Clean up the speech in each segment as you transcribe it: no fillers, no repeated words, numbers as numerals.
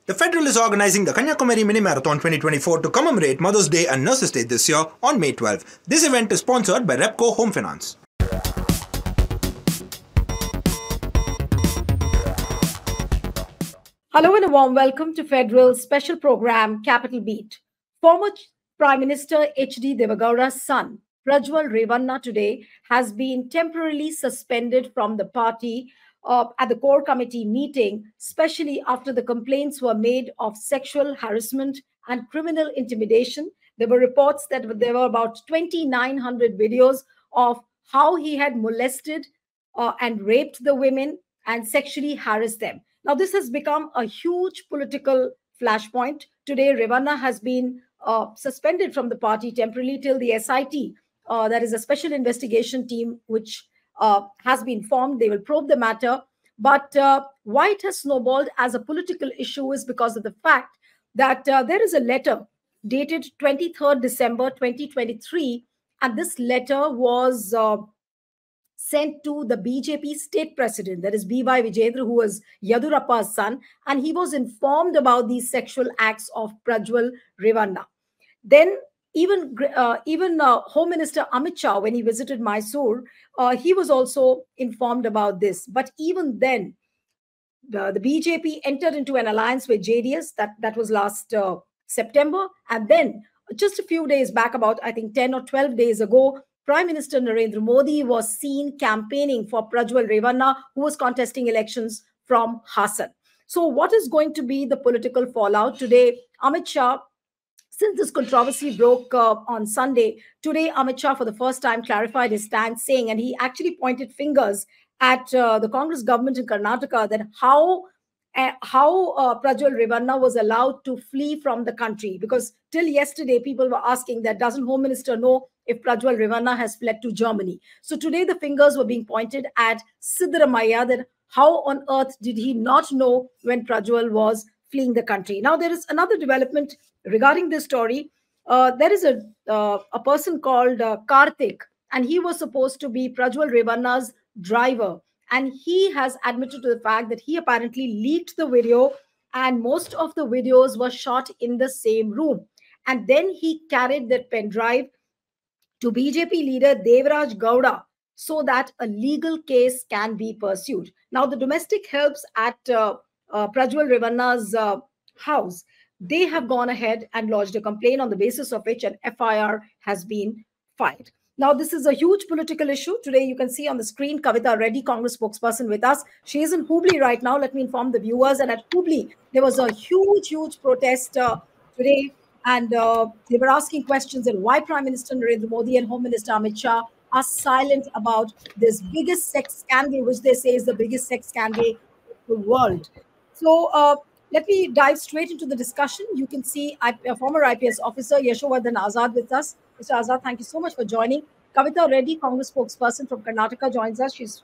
The Federal is organizing the Kanyakumari Mini Marathon 2024 to commemorate Mother's Day and Nurses Day this year on May 12. This event is sponsored by Repco Home Finance. Hello and a warm welcome to Federal's special program, Capital Beat. Former Prime Minister H.D. Devagowda's son, Prajwal Revanna, today has been temporarily suspended from the party at the core committee meeting, especially after the complaints were made of sexual harassment and criminal intimidation. There were reports that there were about 2,900 videos of how he had molested and raped the women and sexually harassed them. Now, this has become a huge political flashpoint. Today, Revanna has been suspended from the party temporarily till the SIT, that is a special investigation team, which has been formed. They will probe the matter. But why it has snowballed as a political issue is because of the fact that there is a letter dated 23rd December 2023, and this letter was sent to the BJP state president, that is B.Y. Vijayendra, who was Yadurappa's son, and he was informed about these sexual acts of Prajwal Revanna. Then even Home Minister Amit Shah, when he visited Mysore, he was also informed about this. But even then, the BJP entered into an alliance with JDS. That was last September. And then just a few days back, about I think 10 or 12 days ago, Prime Minister Narendra Modi was seen campaigning for Prajwal Revanna, who was contesting elections from Hassan. So what is going to be the political fallout? Today, Amit Shah, since this controversy broke on Sunday, today Amit Shah for the first time clarified his stance, saying, and he actually pointed fingers at the Congress government in Karnataka, that how Prajwal Revanna was allowed to flee from the country. Because till yesterday, people were asking that, doesn't Home Minister know if Prajwal Revanna has fled to Germany? So today the fingers were being pointed at Siddaramaiah, that how on earth did he not know when Prajwal was fleeing the country? Now, there is another development regarding this story. There is a person called Karthik, and he was supposed to be Prajwal Revanna's driver. And he has admitted to the fact that he apparently leaked the video, and most of the videos were shot in the same room. And then he carried that pen drive to BJP leader Devraj Gowda so that a legal case can be pursued. Now, the domestic helps at Prajwal Revanna's house, they have gone ahead and lodged a complaint, on the basis of which an FIR has been filed. Now, this is a huge political issue. Today, you can see on the screen Kavita Reddy, Congress spokesperson, with us. She is in Hubli right now. Let me inform the viewers. And at Hubli, there was a huge protest today. And they were asking questions on why Prime Minister Narendra Modi and Home Minister Amit Shah are silent about this biggest sex scandal, which they say is the biggest sex scandal in the world. So let me dive straight into the discussion. You can see a former IPS officer, Yashovardhan Azad, with us. Mr. Azad, thank you so much for joining. Kavita Reddy, Congress spokesperson from Karnataka, joins us. She's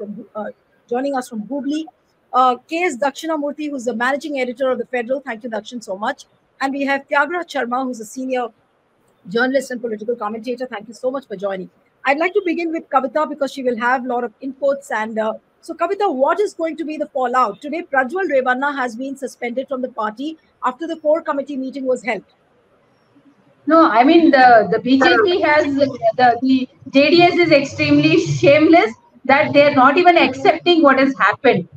joining us from Hubli. K.S. Dakshinamurthy, who's the managing editor of The Federal. Thank you, Dakshin, so much. And we have Tyagraj Sharma, who's a senior journalist and political commentator. Thank you so much for joining. I'd like to begin with Kavita because she will have a lot of inputs. And so, Kavita, what is going to be the fallout? Today, Prajwal Revanna has been suspended from the party after the core committee meeting was held. No, I mean, the BJP has, the JDS is extremely shameless that they're not even accepting what has happened.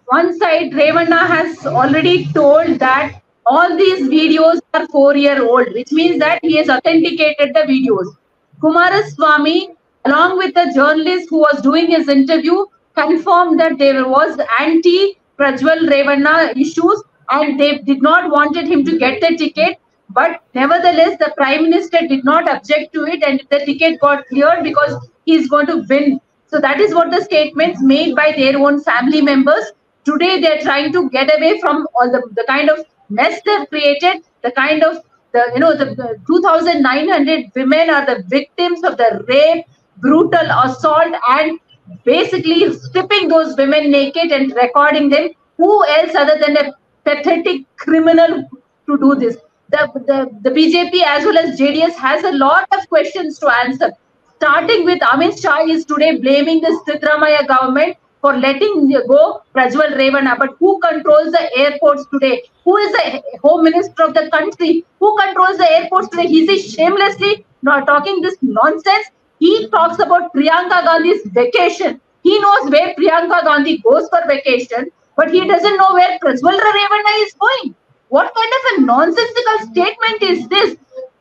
One side, Revanna has already told that all these videos are 4-year-old, which means that he has authenticated the videos. Kumaraswamy, along with the journalist who was doing his interview, confirmed that there was anti-Prajwal Revanna issues and they did not wanted him to get the ticket. But nevertheless, the Prime Minister did not object to it and the ticket got cleared because he is going to win. So that is what the statements made by their own family members. Today, they are trying to get away from all the kind of mess they've created, the kind of, the 2,900 women are the victims of the rape, brutal assault, and basically stripping those women naked and recording them. Who else other than a pathetic criminal to do this? The BJP as well as JDS has a lot of questions to answer. Starting with Amit Shah is today blaming the Siddaramaiah government for letting go Prajwal Revanna. But who controls the airports today? Who is the Home Minister of the country? Who controls the airports today? He is shamelessly not talking this nonsense. He talks about Priyanka Gandhi's vacation. He knows where Priyanka Gandhi goes for vacation, but he doesn't know where Prajwal Revanna is going. What kind of a nonsensical statement is this?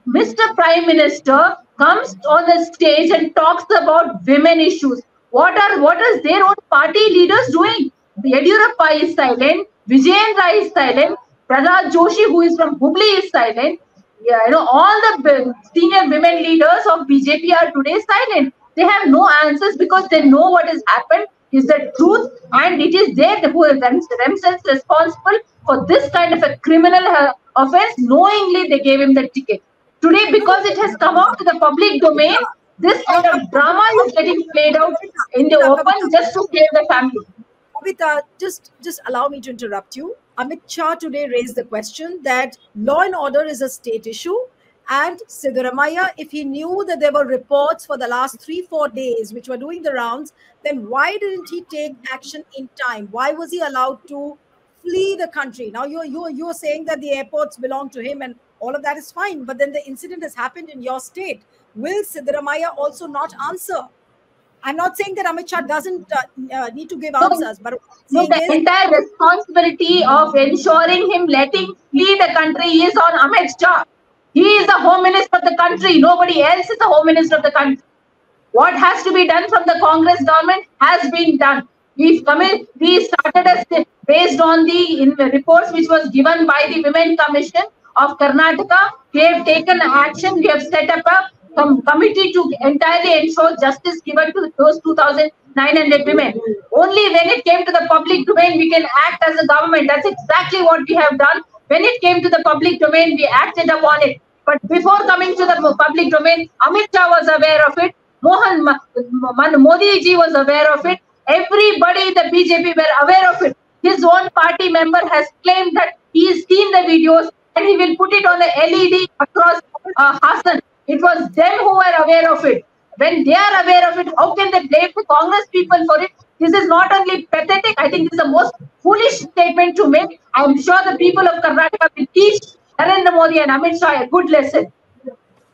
Mr. Prime Minister comes on the stage and talks about women issues. What is their own party leaders doing? Yediyurappa is silent, Vijayendra is silent, Prahlad Joshi, who is from Hubli, is silent. Yeah, all the senior women leaders of BJP are today silent. They have no answers because they know what has happened is the truth, and it is they who are themselves responsible for this kind of a criminal offense. Knowingly, they gave him the ticket. Today, because it has come out to the public domain, this kind of drama is getting played out in the open just to save the family. Kavita, just allow me to interrupt you. Amit Shah today raised the question that law and order is a state issue, and Siddaramaiah, if he knew that there were reports for the last 3-4 days which were doing the rounds, then why didn't he take action in time? Why was he allowed to flee the country? Now you're saying that the airports belong to him and all of that is fine, but then the incident has happened in your state. Will Siddaramaiah also not answer? I'm not saying that Amit Shah doesn't need to give answers, but the entire responsibility of ensuring him letting flee the country is on Amit Shah. He is the Home Minister of the country. Nobody else is the Home Minister of the country. What has to be done from the Congress government has been done. We started us based on the reports which was given by the Women Commission of Karnataka. We have taken action. We have set up a committee to entirely ensure justice given to those 2,900 women. Only when it came to the public domain, we can act as a government. That's exactly what we have done. When it came to the public domain, we acted upon it. But before coming to the public domain, Amit Shah was aware of it. Modi ji was aware of it. Everybody in the BJP were aware of it. His own party member has claimed that he has seen the videos and he will put it on the LED across Hassan. It was them who were aware of it. When they are aware of it, how can they blame the Congress people for it? This is not only pathetic, I think this is the most foolish statement to make. I am sure the people of Karnataka will teach Narendra Modi and Amit Shah a good lesson.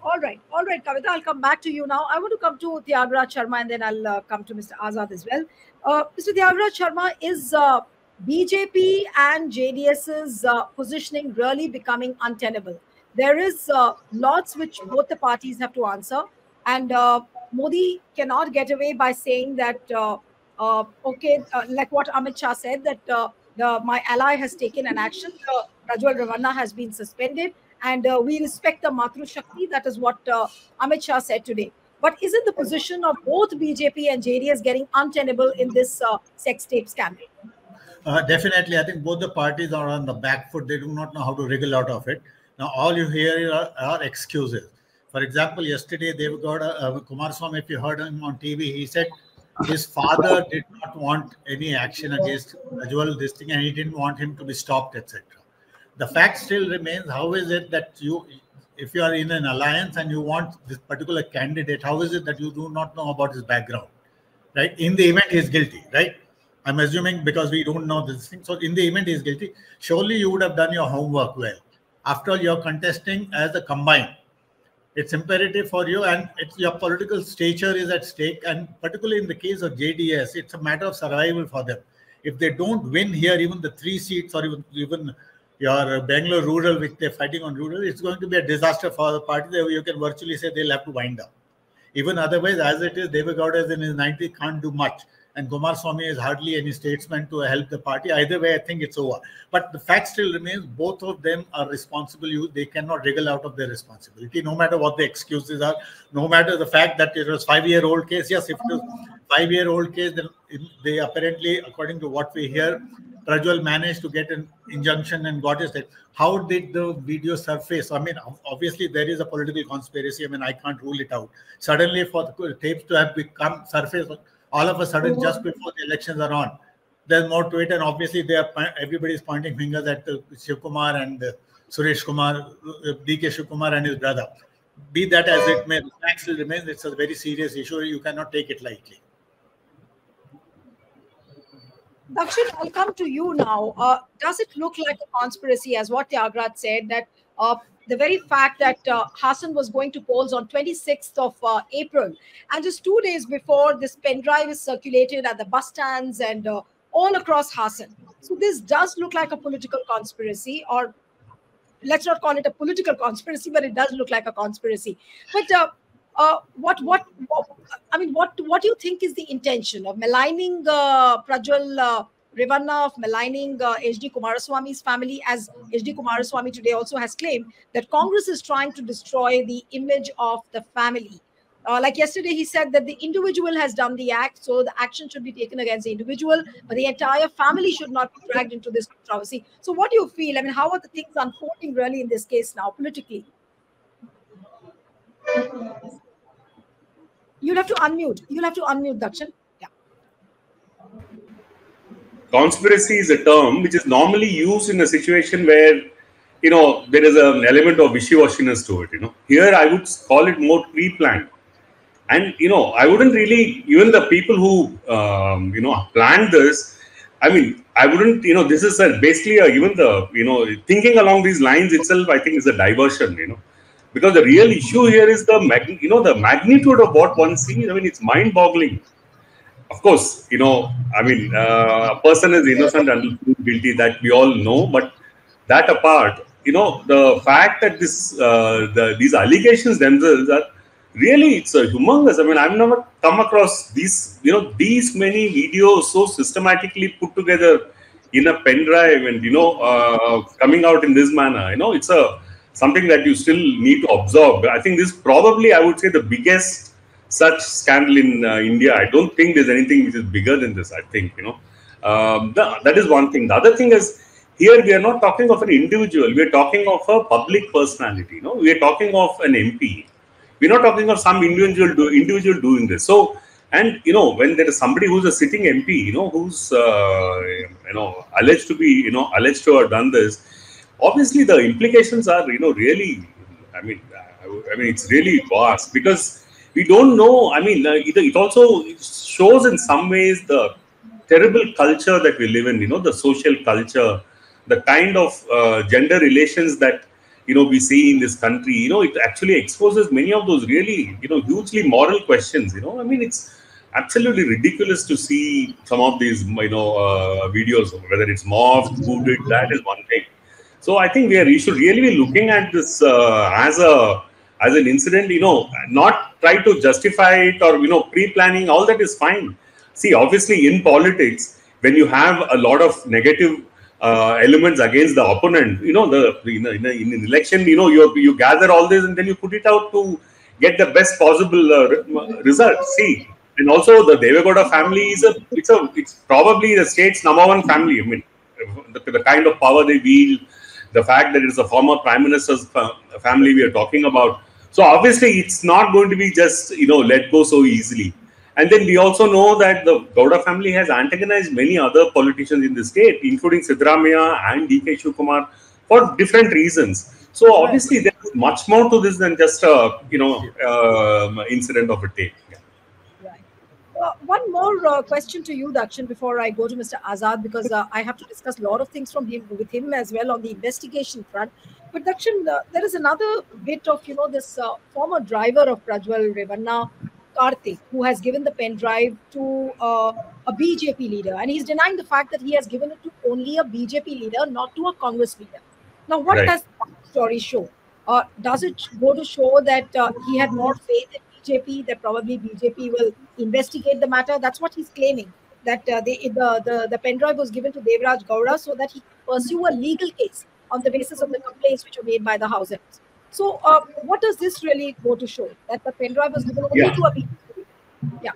All right, Kavita, I'll come back to you now. I want to come to Tyagaraj Sharma and then I'll come to Mr. Azad as well. Mr. Tyagaraj Sharma, is BJP and JDS's positioning really becoming untenable? There is lots which both the parties have to answer, and Modi cannot get away by saying that, like what Amit Shah said, that my ally has taken an action, Prajwal Revanna has been suspended, and we respect the Matru Shakti. That is what Amit Shah said today. But isn't the position of both BJP and JDS getting untenable in this sex tape scandal? Definitely. I think both the parties are on the back foot. They do not know how to wriggle out of it. Now, all you hear are excuses. For example, yesterday, they've got Kumaraswamy, if you heard him on TV, he said his father did not want any action against Prajwal, this thing, and he didn't want him to be stopped, etc. The fact still remains, how is it that if you are in an alliance and you want this particular candidate, how is it that you do not know about his background, right? In the event, he is guilty, right? I'm assuming because we don't know this thing. So in the event he is guilty, surely you would have done your homework well. After all, you're contesting as a combined. It's imperative for you, and your political stature is at stake. And particularly in the case of JDS, it's a matter of survival for them. If they don't win here, even the 3 seats or even your Bangalore rural, which they're fighting on rural, it's going to be a disaster for the party. You can virtually say they'll have to wind up. Even otherwise, as it is, Devegowda is in his 90s, can't do much. And Kumaraswamy is hardly any statesman to help the party. Either way, I think it's over. But the fact still remains, both of them are responsible. They cannot wriggle out of their responsibility, no matter what the excuses are, no matter the fact that it was 5-year-old case. Yes, if it was 5-year-old case, then they apparently, according to what we hear, Prajwal managed to get an injunction and got his state. How did the video surface? I mean, obviously there is a political conspiracy. I mean, I can't rule it out. Suddenly for the tapes to have become surface, all of a sudden, just before the elections are on, there's more to it. And obviously, everybody's pointing fingers at Shiv Kumar and Suresh Kumar, DK Shiv Kumar and his brother. Be that as it may, the fact still remains, it's a very serious issue. You cannot take it lightly. Dakshin, I'll come to you now. Does it look like a conspiracy, as what Tyagrat said, that the very fact that Hassan was going to polls on 26th of April, and just 2 days before, this pen drive is circulated at the bus stands and all across Hassan. So this does look like a political conspiracy, or let's not call it a political conspiracy, but it does look like a conspiracy. But what I mean, what do you think is the intention of maligning Prajwal Revanna, of maligning HD Kumaraswamy's family, as HD Kumaraswamy today also has claimed that Congress is trying to destroy the image of the family. Like yesterday, he said that the individual has done the act, so the action should be taken against the individual, but the entire family should not be dragged into this controversy. So, what do you feel? I mean, how are the things unfolding really in this case now, politically? You'll have to unmute. You'll have to unmute, Dakshin. Yeah. Conspiracy is a term which is normally used in a situation where, there is an element of wishy-washiness to it. Here I would call it more pre-planned. And, I wouldn't really, even the people who, planned this, I mean, I wouldn't, this is basically even the, thinking along these lines itself, I think is a diversion, because the real issue here is the magnitude of what one sees. I mean, it's mind-boggling. Of course, a person is innocent until proved guilty, that we all know. But that apart, the fact that these allegations themselves are really, it's a humongous. I mean, I've never come across these many videos so systematically put together in a pen drive and coming out in this manner. It's something that you still need to absorb. I think this probably, I would say, the biggest such scandal in India. I don't think there's anything which is bigger than this. I think that is one thing. The other thing is, here we are not talking of an individual. We are talking of a public personality. We are talking of an MP. We're not talking of some individual doing this. So, and when there is somebody who's a sitting MP, who's alleged to be alleged to have done this, obviously the implications are really. I mean, it's really vast, because we don't know. I mean, it also shows in some ways the terrible culture that we live in. The social culture, the kind of gender relations that we see in this country. It actually exposes many of those really hugely moral questions. I mean, it's absolutely ridiculous to see some of these videos, whether it's morphed, who did that is one thing. So I think we should really be looking at this as an incident, not try to justify it or pre-planning. All that is fine. See, obviously in politics, when you have a lot of negative elements against the opponent, in an election, you gather all this and then you put it out to get the best possible result. See, and also the Devagowda family it's probably the state's #1 family. I mean, the kind of power they wield, the fact that it's a former prime minister's family we are talking about. So obviously it's not going to be just let go so easily. And then we also know that the Gowda family has antagonized many other politicians in the state, including Siddaramaiah and D.K. Shivakumar, for different reasons. So obviously there's much more to this than just a incident of a tape. One more question to you, Dakshin, before I go to Mr. Azad, because I have to discuss a lot of things with him as well on the investigation front. But Dakshin, there is another bit of this former driver of Prajwal Revanna, Karthik, who has given the pen drive to a BJP leader, and he's denying the fact that he has given it to only a BJP leader, not to a Congress leader. Now, what does that story show? Does it go to show that he had more faith in BJP, that probably BJP will investigate the matter? That's what he's claiming, that the pen drive was given to Devraj Gowda so that he can pursue a legal case on the basis of the complaints which were made by the House heads. So, what does this really go to show? That the pen drive was given only to a BJP? Yeah.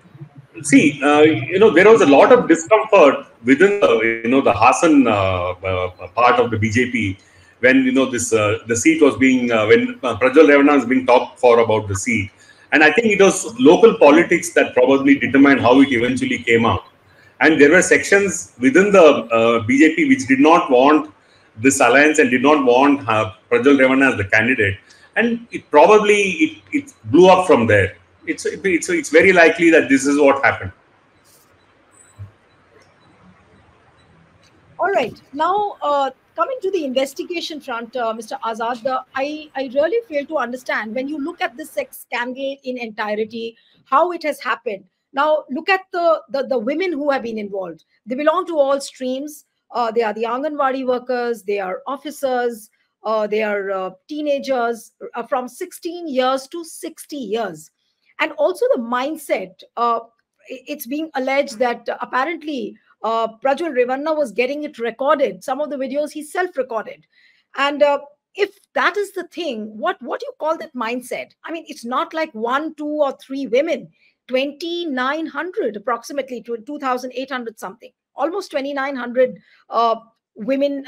See, there was a lot of discomfort within the Hassan part of the BJP when the seat was being when Prajwal Revanna was being talked for about the seat. And I think it was local politics that probably determined how it eventually came out. And there were sections within the BJP which did not want this alliance and did not want Prajwal Revanna as the candidate. And it probably it blew up from there. It's very likely that this is what happened. All right. Now, coming to the investigation front, Mr. Azad, I really fail to understand when you look at this sex scandal in entirety, how it has happened. Now, look at the women who have been involved. They belong to all streams. They are the Anganwadi workers, they are officers, they are teenagers from 16 years to 60 years. And also the mindset, it's being alleged that apparently Prajwal Revanna was getting it recorded. Some of the videos he self-recorded. And if that is the thing, what do you call that mindset? I mean, it's not like 1, 2, or 3 women, 2,900 approximately, to 2,800 something, almost 2,900 women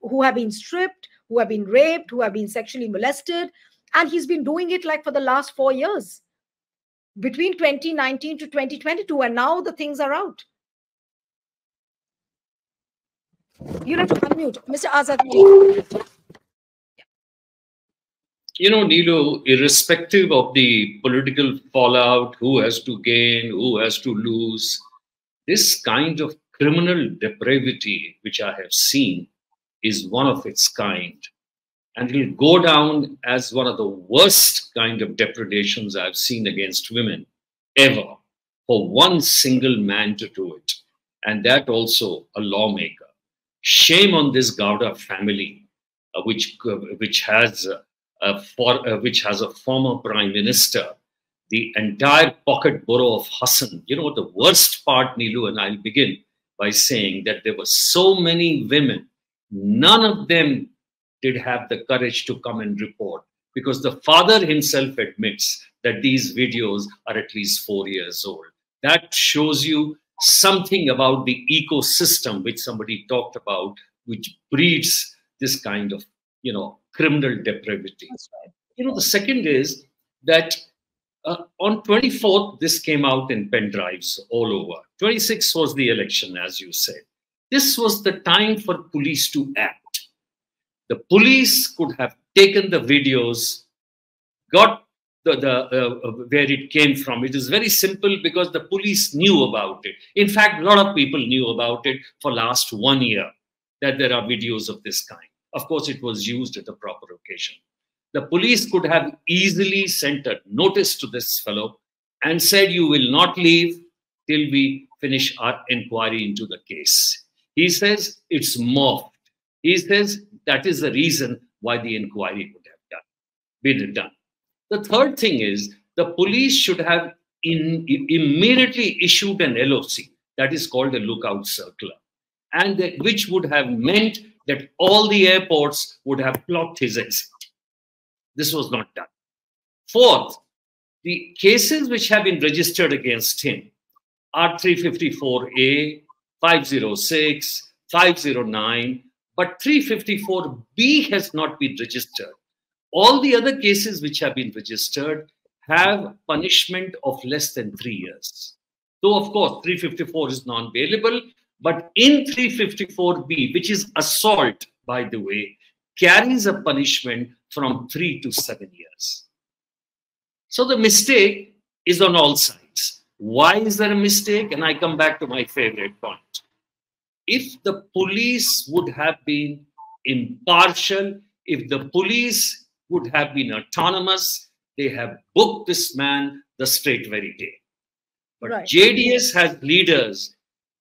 who have been stripped, who have been raped, who have been sexually molested. And he's been doing it like for the last 4 years, between 2019 to 2022. And now the things are out. You have to unmute. Mr. Azad. You know, Neelu, irrespective of the political fallout, who has to gain, who has to lose, this kind of criminal depravity, which I have seen, is one of its kind. And it will go down as one of the worst kind of depredations I've seen against women ever, for one single man to do it. And that also a lawmaker. Shame on this Gowda family, which has a former prime minister, the entire pocket borough of Hassan. You know, the worst part, Neelu, and I'll begin by saying that there were so many women, none of them did have the courage to come and report, because the father himself admits that these videos are at least 4 years old. That shows you something about the ecosystem which somebody talked about, which breeds this kind of, you know, criminal depravity. That's right. You know, the second is that on 24th, this came out in pen drives all over. 26th was the election, as you said. This was the time for police to act. The police could have taken the videos, got where it came from. It is very simple, because the police knew about it. In fact, a lot of people knew about it for last 1 year, that there are videos of this kind. Of course, it was used at the proper occasion. The police could have easily sent a notice to this fellow and said, you will not leave till we finish our inquiry into the case. He says it's morphed. He says that is the reason why the inquiry would have been done. The third thing is, the police should have immediately issued an LOC, that is called a lookout circular, and which would have meant that all the airports would have blocked his exit. This was not done. Fourth, the cases which have been registered against him are 354A, 506, 509, but 354B has not been registered. All the other cases which have been registered have punishment of less than 3 years. Though, of course, 354 is non-bailable, but in 354B, which is assault, by the way, carries a punishment from 3 to 7 years. So the mistake is on all sides. Why is there a mistake? And I come back to my favorite point. If the police would have been impartial, if the police would have been autonomous, they have booked this man the straight very day. But right. JDS has leaders.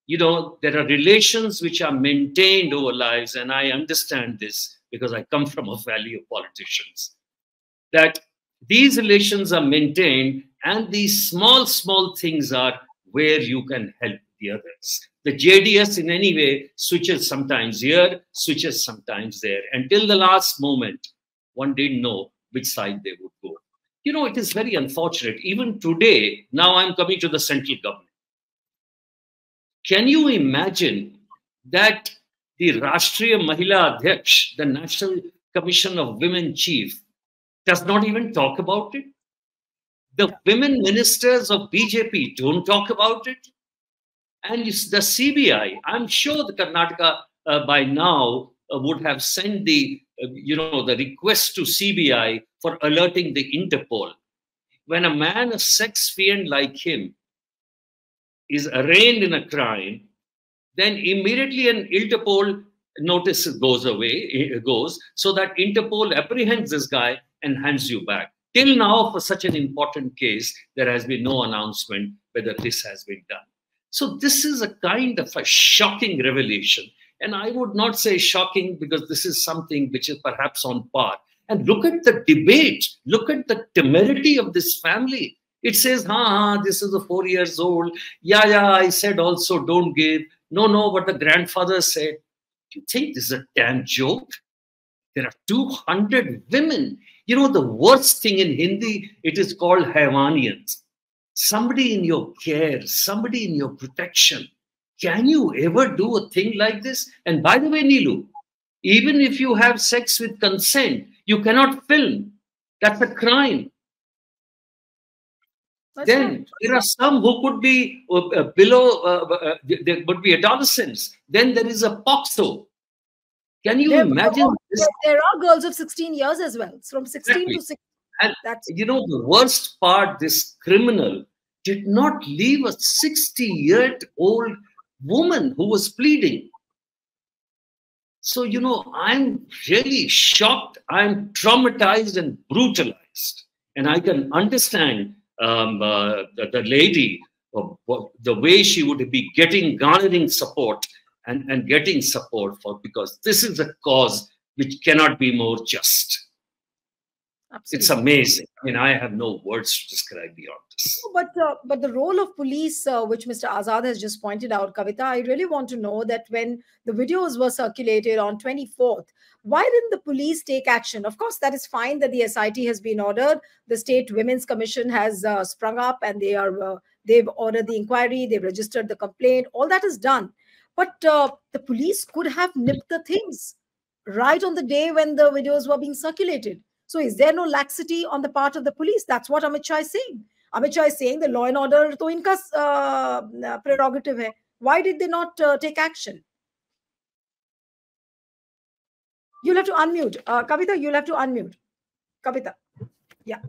You know, there are relations which are maintained over lives, and I understand this because I come from a valley of politicians, that these relations are maintained, and these small things are where you can help the others. The JDS in any way switches sometimes here, switches sometimes there. Until the last moment, one didn't know which side they would go. You know, it is very unfortunate. Even today, now I'm coming to the central government. Can you imagine that the Rashtriya Mahila Adhyaksh, the National Commission of Women Chief, does not even talk about it? The women ministers of BJP don't talk about it. And the CBI, I'm sure the Karnataka by now would have sent the, the request to CBI for alerting the Interpol. When a man, a sex fiend like him, is arraigned in a crime, then immediately an Interpol notice goes, so that Interpol apprehends this guy and hands you back. Till now, for such an important case, there has been no announcement whether this has been done. So this is a kind of a shocking revelation. And I would not say shocking, because this is something which is perhaps on par. And look at the debate. Look at the temerity of this family. It says, this is a 4 years old. Yeah, I said also don't give. No, but the grandfather said. Do you think this is a damn joke? There are 200 women. You know, the worst thing in Hindi, it is called Haywanians. Somebody in your care, somebody in your protection. Can you ever do a thing like this? And by the way, Neelu, even if you have sex with consent, you cannot film. That's a crime. Then there are some who could be below, there would be adolescents. Then there is a POXO. Can you imagine this? There are girls of 16 years as well. It's from 16 Exactly. to 16. And you know, the worst part, this criminal did not leave a 60-year-old woman who was pleading. So, you know, I'm really shocked. I'm traumatized and brutalized. And I can understand the lady, the way she would be garnering support and getting support for, because this is a cause which cannot be more just. Absolutely. It's amazing. I mean, I have no words to describe beyond this. But the role of police, which Mr. Azad has just pointed out, Kavita, I really want to know that when the videos were circulated on 24th, why didn't the police take action? Of course, that is fine that the SIT has been ordered. The State Women's Commission has sprung up, and they've ordered the inquiry. They've registered the complaint. All that is done. But the police could have nipped the things right on the day when the videos were being circulated. So is there no laxity on the part of the police? That's what Amit Shah is saying. Amit Shah is saying the law and order to inka prerogative hai. Why did they not take action? You'll have to unmute. Kavita, you'll have to unmute. Kavita. Yeah.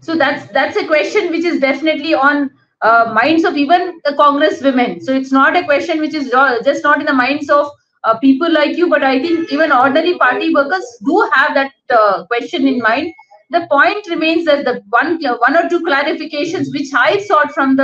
So that's a question which is definitely on minds of even the Congress women. So it's not a question which is just not in the minds of people like you, but I think even ordinary party workers do have that question in mind. The point remains that the one or two clarifications which I sought from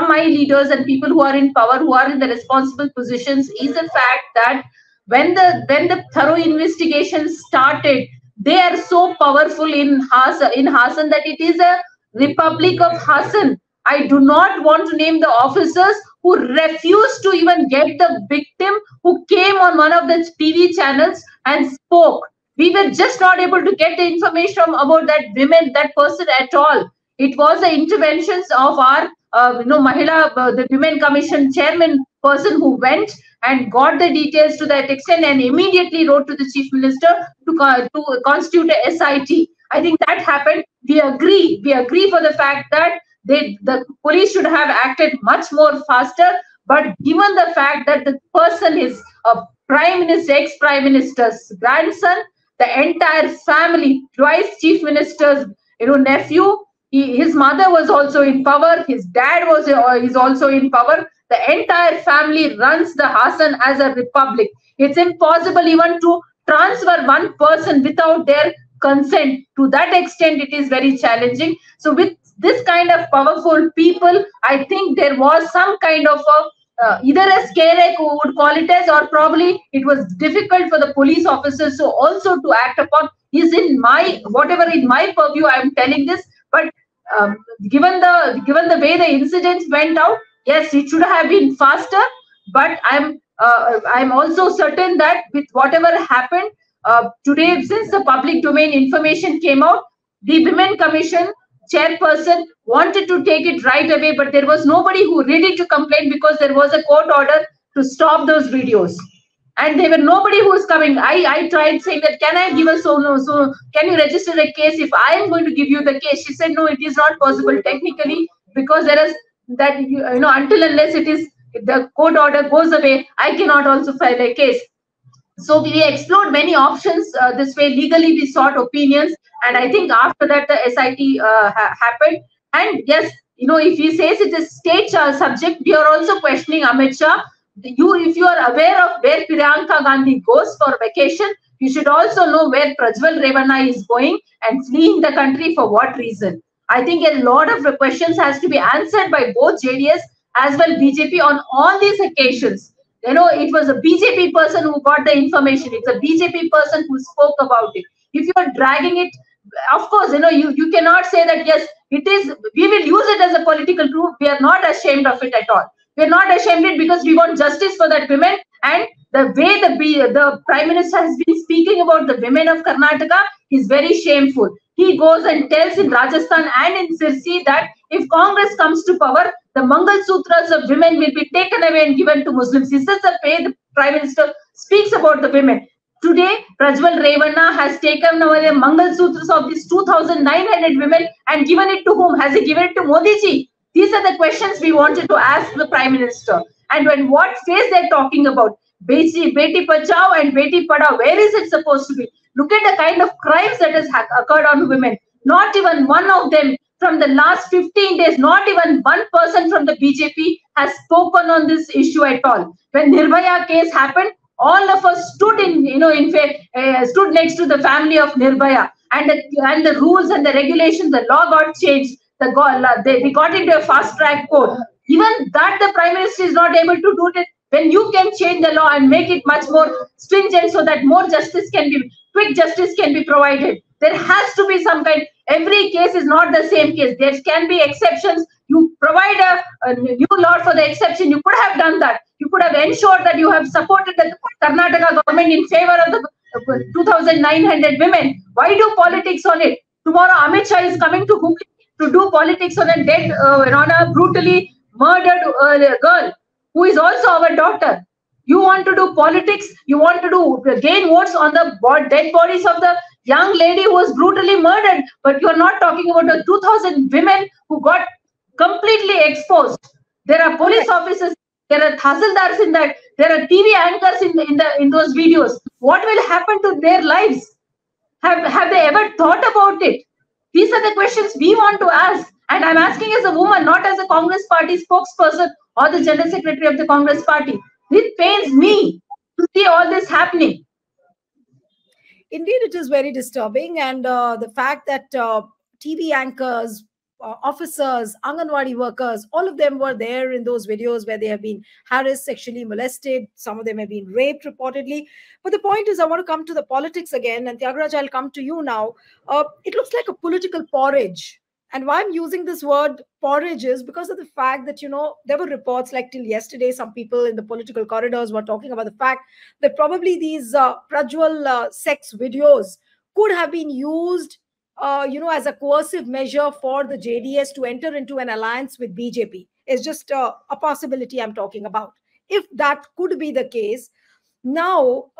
my leaders and people who are in power, who are in the responsible positions, is the fact that when the thorough investigation started, they are so powerful in Hassan that it is a Republic of Hassan. I do not want to name the officers who refused to even get the victim, who came on one of the TV channels and spoke. We were just not able to get the information about that person at all. It was the interventions of our the Women Commission chairman person who went and got the details to that extent and immediately wrote to the Chief Minister to constitute a SIT. I think that happened. We agree for the fact that the police should have acted much more faster, but given the fact that the person is a ex-prime minister's grandson, the entire family, twice chief minister's nephew, his mother was also in power, his dad is also in power. The entire family runs the Hassan as a republic. It's impossible even to transfer one person without their consent. To that extent, it is very challenging. So with this kind of powerful people, I think there was some kind of either a scare who would call it as, or probably it was difficult for the police officers also to act upon. Is in my purview, I am telling this. But given the way the incidents went out, yes, it should have been faster. But I'm also certain that with whatever happened today, since the public domain information came out, the Women Commission chairperson wanted to take it right away, but there was nobody who ready to complain because there was a court order to stop those videos, and there were nobody who was coming. I tried saying that, can I give so can you register a case if I am going to give you the case? She said no, it is not possible technically, because there is that until unless the court order goes away, I cannot also file a case. So we explored many options this way. Legally, we sought opinions. And I think after that, the SIT happened. And yes, if he says it is state subject, we are also questioning Amit Shah. If you are aware of where Priyanka Gandhi goes for vacation, you should also know where Prajwal Revanna is going and fleeing the country for what reason. I think a lot of questions has to be answered by both JDS as well BJP on all these occasions. It was a BJP person who got the information. It's a BJP person who spoke about it. If you are dragging it, of course, you cannot say that, yes, it is, we will use it as a political tool. We are not ashamed of it at all. We are not ashamed of it because we want justice for that women. And the way the Prime Minister has been speaking about the women of Karnataka is very shameful. He goes and tells in Rajasthan and in Sirsi that if Congress comes to power, the Mangal Sutras of women will be taken away and given to Muslims. This is the way the Prime Minister speaks about the women. Today, Prajwal Revanna has taken away the Mangal Sutras of these 2,900 women and given it to whom? Has he given it to Modi ji? These are the questions we wanted to ask the Prime Minister. And when what phase they're talking about? Beti Bachao and Beti Padhao, where is it supposed to be? Look at the kind of crimes that has occurred on women. Not even one of them from the last 15 days, not even one person from the BJP has spoken on this issue at all. When Nirbhaya case happened, all of us stood stood next to the family of Nirbhaya, and the rules and the regulations, the law got changed. We got into a fast track court. Even that the Prime Minister is not able to do it. When you can change the law and make it much more stringent so that more justice can be, quick justice can be provided. There has to be some kind. Every case is not the same case. There can be exceptions. You provide a new law for the exception. You could have done that. You could have ensured that you have supported the Karnataka government in favor of the 2,900 women. Why do politics on it? Tomorrow Amit Shah is coming to Hooghly to do politics on a dead, on a brutally murdered girl who is also our daughter. You want to do politics? You want to gain votes on the dead bodies of the young lady who was brutally murdered, but you are not talking about the 2,000 women who got completely exposed. There are police officers, there are tahsildars in that, there are TV anchors in those videos. What will happen to their lives? Have they ever thought about it? These are the questions we want to ask. And I'm asking as a woman, not as a Congress party spokesperson or the General Secretary of the Congress party. It pains me to see all this happening. Indeed, it is very disturbing. And the fact that TV anchors, officers, Anganwadi workers, all of them were there in those videos where they have been harassed, sexually molested. Some of them have been raped reportedly. But the point is, I want to come to the politics again. And Tyagaraja, I'll come to you now. It looks like a political porridge. And why I'm using this word porridge is because of the fact that, there were reports like till yesterday, some people in the political corridors were talking about the fact that probably these Prajwal sex videos could have been used, as a coercive measure for the JDS to enter into an alliance with BJP. It's just a possibility I'm talking about. If that could be the case, now,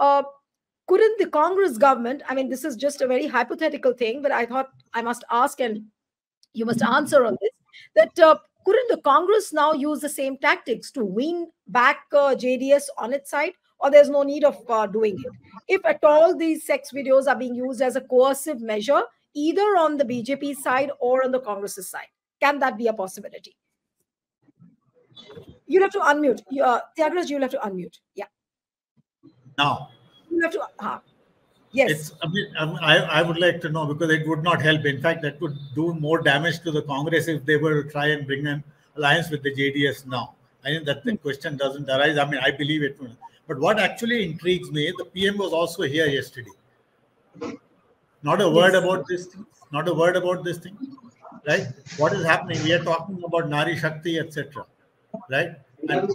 couldn't the Congress government, I mean, this is just a very hypothetical thing, but I thought I must ask and you must answer on this, that couldn't the Congress now use the same tactics to win back JDS on its side, or there's no need of doing it? If at all these sex videos are being used as a coercive measure, either on the BJP side or on the Congress's side, can that be a possibility? You'll have to unmute. Tyagaraja, you'll have to unmute. Yeah. Now. You have to... Yes. I would like to know, because it would not help. In fact, that would do more damage to the Congress if they were to try and bring an alliance with the JDS now. I think that the question doesn't arise. I mean, I believe it will. But what actually intrigues me, the PM was also here yesterday. Not a word about this thing. Not a word about this thing. Right? What is happening? We are talking about Nari Shakti, etc. Right? And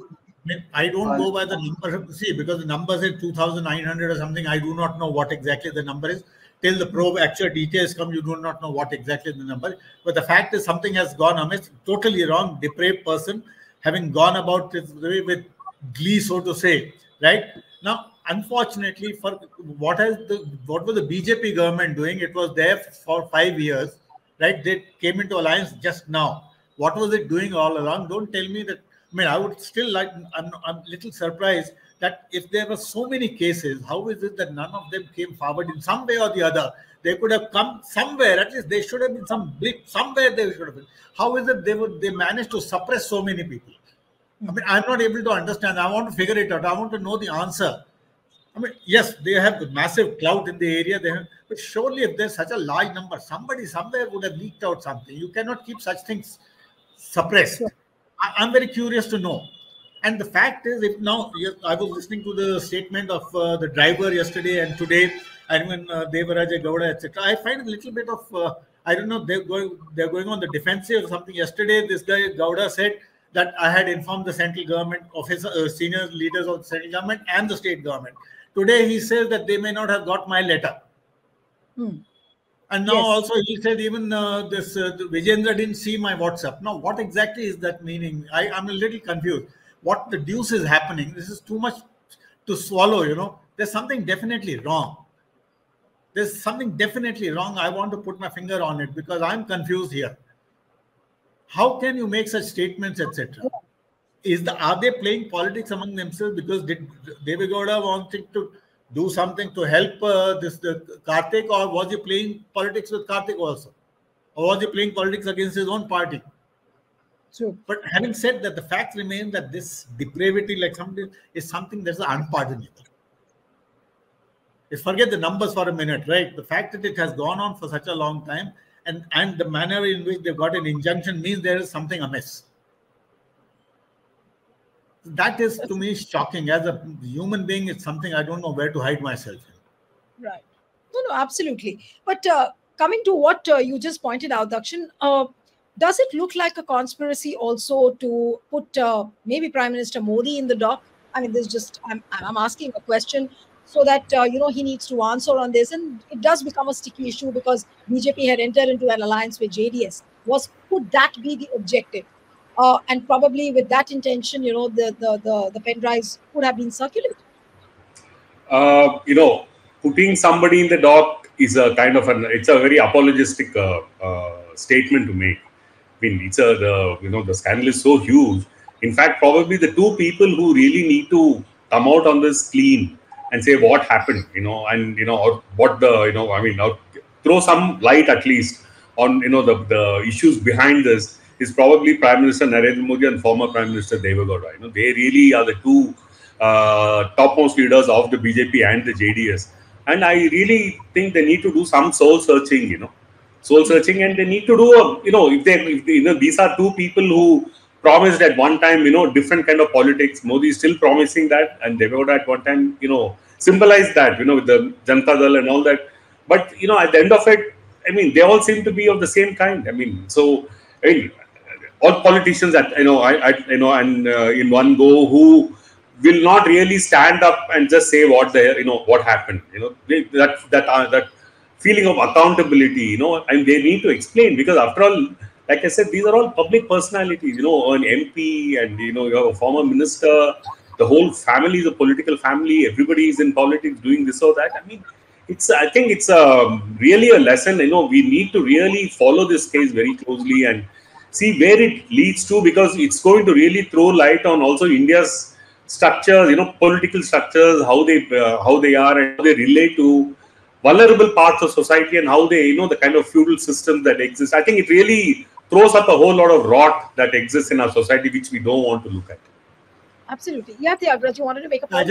I don't go by the number. See, because the number is 2,900 or something. I do not know what exactly the number is. Till the probe actual details come, you do not know what exactly the number is. But the fact is something has gone amiss. Totally wrong, depraved person having gone about this way with glee, so to say. Right? Now, unfortunately, for what was the BJP government doing? It was there for 5 years. Right? They came into alliance just now. What was it doing all along? Don't tell me that. I mean, I would still like, I'm a little surprised that if there were so many cases, how is it that none of them came forward in some way or the other? They could have come somewhere. At least there should have been some blip somewhere. They should have been. How is it they managed to suppress so many people? I mean, I'm not able to understand. I want to figure it out. I want to know the answer. I mean, yes, they have massive clout in the area. But surely, if there's such a large number, somebody somewhere would have leaked out something. You cannot keep such things suppressed. Sure. I'm very curious to know. And the fact is, if now I was listening to the statement of the driver yesterday and today, and when Devaraja Gowda, etc., I find a little bit of I don't know. They're going on the defensive or something. Yesterday, this guy Gowda said that I had informed the central government officers, senior leaders of the central government and the state government. Today, he says that they may not have got my letter. And now also he said even this Vijendra didn't see my WhatsApp. Now, what exactly is that meaning? I'm a little confused. What the deuce is happening? This is too much to swallow, you know. There's something definitely wrong. There's something definitely wrong. I want to put my finger on it because I'm confused here. How can you make such statements, etc.? Are they playing politics among themselves because did Deve Gowda wanting to do something to help Karthik, or was he playing politics with Karthik also? Or was he playing politics against his own party? True. But having said that, the fact remains that this depravity, like something, is something that's unpardonable. Forget the numbers for a minute, right? The fact that it has gone on for such a long time and the manner in which they've got an injunction means there is something amiss. That is, to me, shocking. As a human being, it's something I don't know where to hide myself in. Right. No, absolutely. But coming to what you just pointed out, Dakshin, does it look like a conspiracy also to put maybe Prime Minister Modi in the dock? I mean, I'm asking a question so that, he needs to answer on this. And it does become a sticky issue because BJP had entered into an alliance with JDS. Could that be the objective? And probably with that intention, the pen drives would have been circulated. Putting somebody in the dock is a kind of it's a very apologetic statement to make. I mean, the scandal is so huge. In fact, probably the two people who really need to come out on this clean and say what happened, or what or throw some light at least on, the issues behind this is probably Prime Minister Narendra Modi and former Prime Minister Deve Gowda. They really are the two topmost leaders of the BJP and the JDS. And I really think they need to do some soul searching, and they need to do, if these are two people who promised at one time, different kind of politics. Modi is still promising that, and Deve Gowda at one time, symbolized that, with the Janata Dal and all that. But, at the end of it, they all seem to be of the same kind. All politicians in one go who will not really stand up and just say what happened. That feeling of accountability. And they need to explain, because after all, like I said, these are all public personalities. An MP and you have a former minister. The whole family is a political family. Everybody is in politics doing this or that. I think it's really a lesson. We need to really follow this case very closely and see where it leads to, because it's going to really throw light on also India's structures, political structures, how they are and how they relate to vulnerable parts of society, and how they, the kind of feudal systems that exist. I think it really throws up a whole lot of rot that exists in our society, which we don't want to look at. Absolutely. Yeah, Tyagaraja, you wanted to make a point.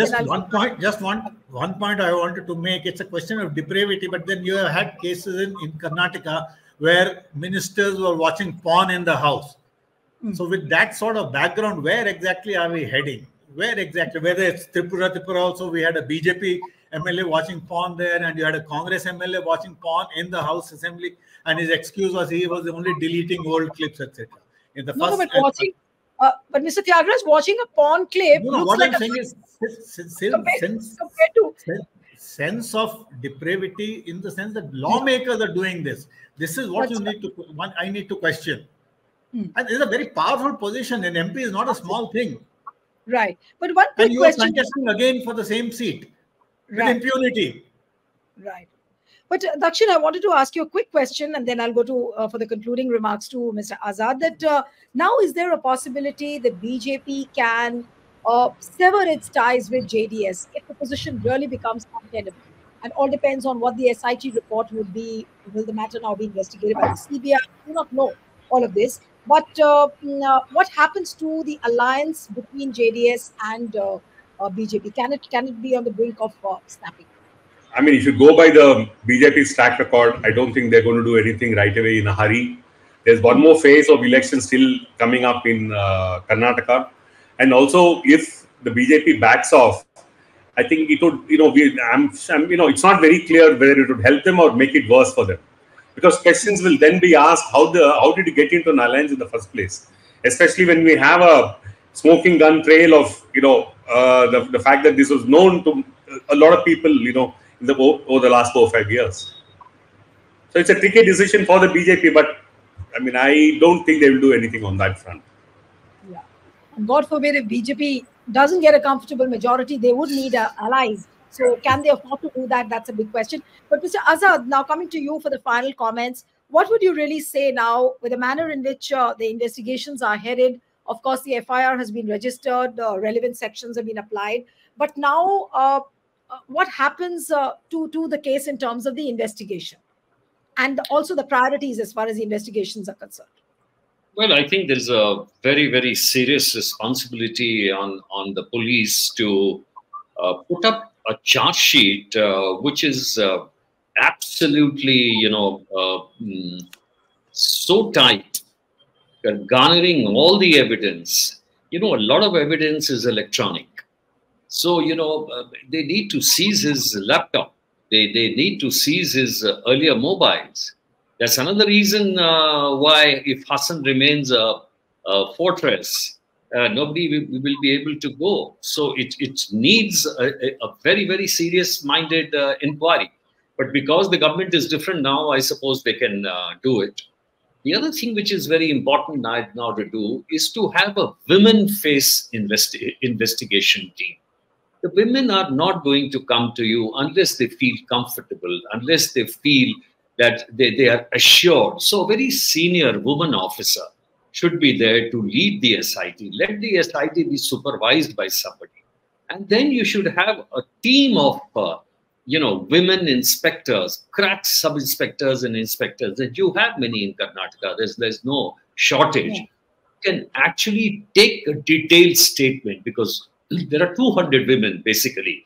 One point I wanted to make. It's a question of depravity, but then you have had cases in Karnataka where ministers were watching porn in the house. So with that sort of background, where exactly are we heading? Where exactly? Whether it's Tripura also, we had a BJP MLA watching porn there, and you had a Congress MLA watching porn in the House Assembly, and his excuse was he was only deleting old clips, etc. In the first, but Mr. Tyagaraja, watching a porn clip looks like sense of depravity, in the sense that lawmakers are doing this. This is what I need to question. And it's a very powerful position. An MP is not a small thing. Right. But one quick question. And you are contesting again for the same seat with impunity. Right. But Dakshin, I wanted to ask you a quick question, and then I'll go to for the concluding remarks to Mr. Azad. That now, is there a possibility that BJP can sever its ties with JDS if the position really becomes untenable? And all depends on what the SIT report would be. Will the matter now be investigated by the CBI? I do not know all of this. But what happens to the alliance between JDS and BJP? Can it be on the brink of snapping? I mean, if you go by the BJP's track record, I don't think they're going to do anything right away in a hurry. There's one more phase of election still coming up in Karnataka. And also, if the BJP backs off, I think it would, it's not very clear whether it would help them or make it worse for them. Because questions will then be asked, how did you get into an alliance in the first place? Especially when we have a smoking gun trail of, the fact that this was known to a lot of people, over the last 4 or 5 years. So it's a tricky decision for the BJP, but I mean, I don't think they will do anything on that front. Yeah. And God forbid if BJP doesn't get a comfortable majority, they would need allies. So can they afford to do that? That's a big question. But Mr. Azad, now coming to you for the final comments, what would you really say now with the manner in which the investigations are headed? Of course, the FIR has been registered, the relevant sections have been applied. But now, what happens to the case in terms of the investigation and also the priorities as far as the investigations are concerned? Well, I think there's a very, very serious responsibility on the police to put up a charge sheet which is absolutely, so tight, garnering all the evidence. A lot of evidence is electronic. So, they need to seize his laptop. They need to seize his earlier mobiles. That's another reason why if Hassan remains a fortress, nobody will be able to go. So it needs a very, very serious-minded inquiry. But because the government is different now, I suppose they can do it. The other thing which is very important now to do is to have a women-face investigation team. The women are not going to come to you unless they feel comfortable, unless they feel that they are assured. So a very senior woman officer should be there to lead the SIT. Let the SIT be supervised by somebody. And then you should have a team of, women inspectors, crack sub-inspectors and inspectors that you have many in Karnataka. There's no shortage. Yeah. You can actually take a detailed statement because there are 200 women basically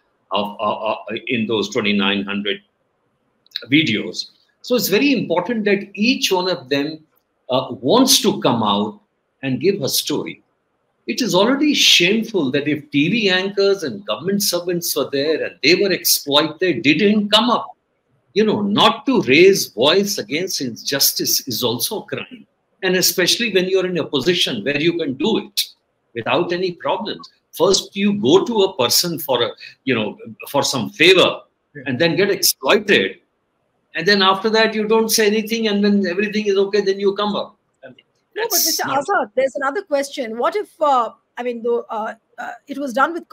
in those 2,900 videos. So it's very important that each one of them wants to come out and give a story. It is already shameful that if TV anchors and government servants were there and they were exploited, they didn't come up. Not to raise voice against injustice is also a crime. And especially when you're in a position where you can do it without any problems. First, you go to a person for some favor and then get exploited. And then after that, you don't say anything. And when everything is okay, then you come up. No, but Mr. Azad, there's another question. What if, it was done with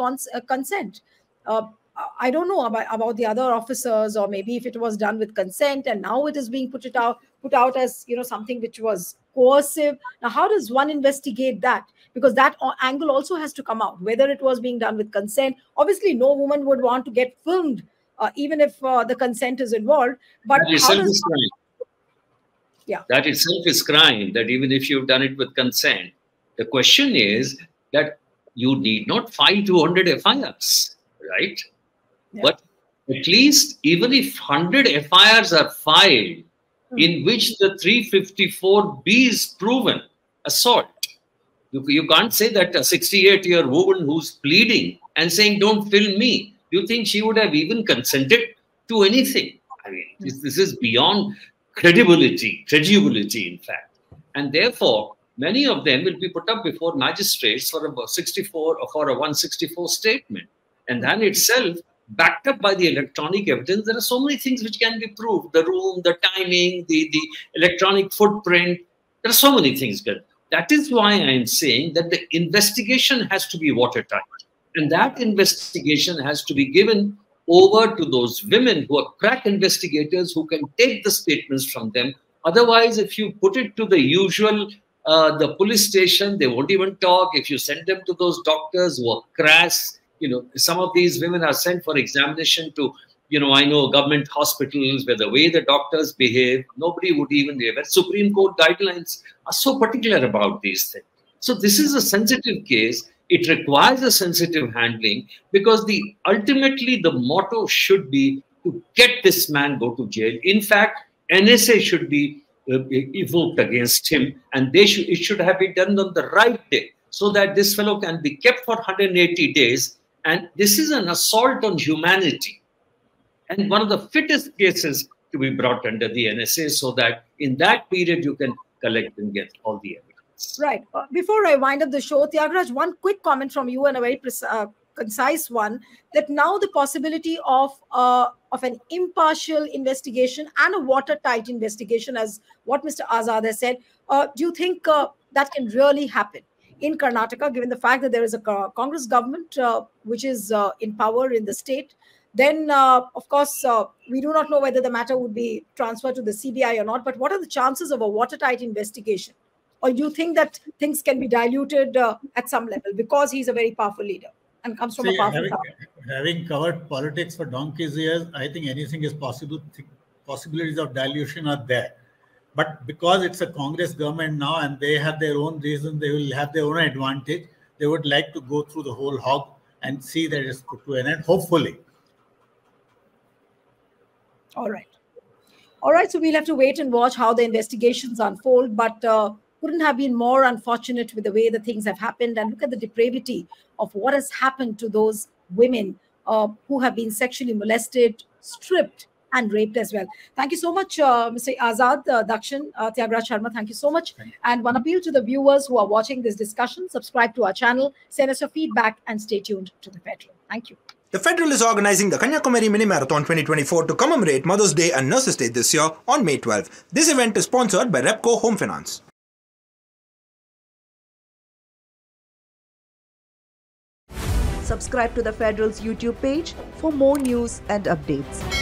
consent? I don't know about the other officers, or maybe if it was done with consent and now it is being put out as, something which was coercive. Now, how does one investigate that? Because that angle also has to come out, whether it was being done with consent. Obviously, no woman would want to get filmed, even if the consent is involved. But that itself is crime, that even if you've done it with consent. The question is that you need not file 200 FIRs, right? Yeah. But at least even if 100 FIRs are filed in which the 354B is proven assault, you can't say that a 68-year woman who's pleading and saying, don't film me. Do you think she would have even consented to anything? I mean, this is beyond credibility, in fact. And therefore, many of them will be put up before magistrates for a 164 statement. And that itself, backed up by the electronic evidence, there are so many things which can be proved. The room, the timing, the electronic footprint. There are so many things. That is why I am saying that the investigation has to be watertight. And that investigation has to be given over to those women who are crack investigators who can take the statements from them. Otherwise, if you put it to the usual the police station, they won't even talk. If you send them to those doctors who are crass, some of these women are sent for examination to, I know government hospitals where the way the doctors behave, nobody would even behave. And Supreme Court guidelines are so particular about these things. So this is a sensitive case. It requires a sensitive handling because ultimately the motto should be to get this man go to jail. In fact, NSA should be evoked against him, and it should have been done on the right day so that this fellow can be kept for 180 days. And this is an assault on humanity, and one of the fittest cases to be brought under the NSA so that in that period you can collect and get all the evidence. Right. Before I wind up the show, Tyagaraj, one quick comment from you and a very concise one, that now the possibility of an impartial investigation and a watertight investigation, as what Mr. Azad has said, do you think that can really happen in Karnataka, given the fact that there is a Congress government which is in power in the state? Then, of course, we do not know whether the matter would be transferred to the CBI or not, but what are the chances of a watertight investigation? Or do you think that things can be diluted at some level because he's a very powerful leader and comes from a powerful family? Having covered politics for donkey's years, I think anything is possible. Possibilities of dilution are there. But because it's a Congress government now and they have their own reasons, they will have their own advantage, they would like to go through the whole hog and see that it's put to an end, hopefully. All right. All right. So we'll have to wait and watch how the investigations unfold. But couldn't have been more unfortunate with the way the things have happened. And look at the depravity of what has happened to those women who have been sexually molested, stripped, and raped as well. Thank you so much, Mr. Azad, Dakshin, Tyagaraj Sharma. Thank you so much. And one appeal to the viewers who are watching this discussion, subscribe to our channel, send us your feedback, and stay tuned to The Federal. Thank you. The Federal is organizing the Kanyakumari Mini Marathon 2024 to commemorate Mother's Day and Nurses Day this year on May 12. This event is sponsored by Repco Home Finance. Subscribe to The Federal's YouTube page for more news and updates.